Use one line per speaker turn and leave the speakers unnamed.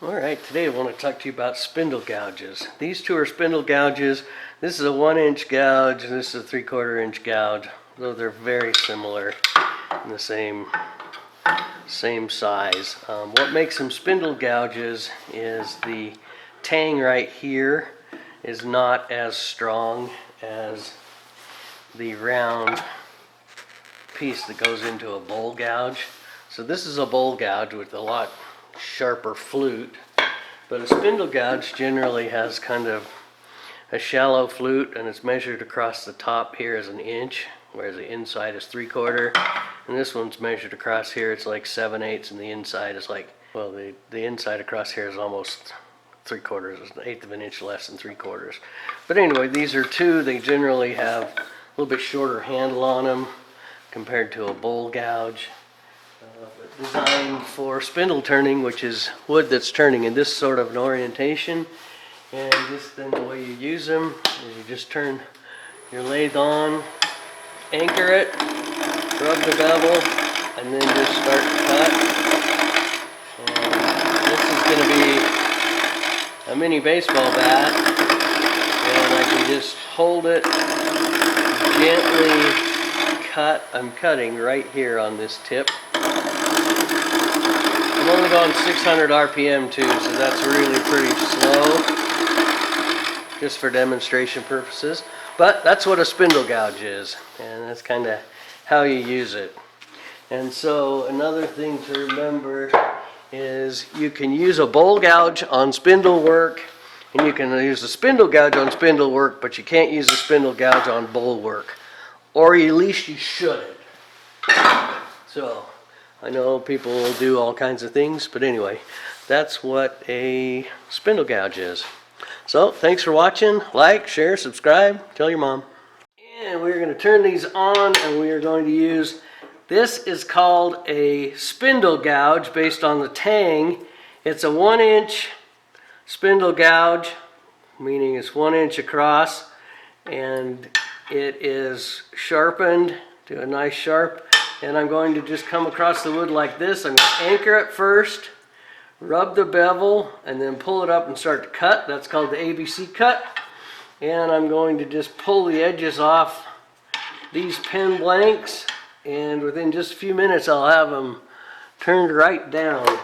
Alright, today I want to talk to you about spindle gouges. These two are spindle gouges. This is a 1-inch gouge and this is a 3/4 inch gouge, though they're very similar in the same size. What makes them spindle gouges is the tang right here is not as strong as the round piece that goes into a bowl gouge. So this is a bowl gouge with a lot sharper flute, but a spindle gouge generally has kind of a shallow flute, and it's measured across the top here as 1 inch, whereas the inside is 3/4, and this one's measured across here, it's like 7/8, and the inside is like, well, the inside across here is almost 3/4, it's 1/8 of an inch less than 3/4. But anyway, these are two. They generally have a little bit shorter handle on them compared to a bowl gouge. Designed for spindle turning, which is wood that's turning in this sort of an orientation. And then the way you use them is you just turn your lathe on, anchor it, rub the bevel, and then just start to cut. And this is going to be a mini baseball bat, and I can just hold it, gently cut. I'm cutting right here on this tip. I'm only going 600 RPM too, so that's really pretty slow, just for demonstration purposes. But that's what a spindle gouge is, and that's kind of how you use it. And so another thing to remember is you can use a bowl gouge on spindle work, and you can use a spindle gouge on spindle work, but you can't use a spindle gouge on bowl work, or at least you shouldn't. So I know people will do all kinds of things, but anyway, that's what a spindle gouge is. So, thanks for watching. Like, share, subscribe, tell your mom. And we're going to turn these on, and we are going to use, this is called a spindle gouge based on the tang. It's a 1-inch spindle gouge, meaning it's 1 inch across, and it is sharpened to a nice sharp. And I'm going to just come across the wood like this. I'm going to anchor it first, rub the bevel, and then pull it up and start to cut. That's called the ABC cut. And I'm going to just pull the edges off these pen blanks, and within just a few minutes I'll have them turned right down.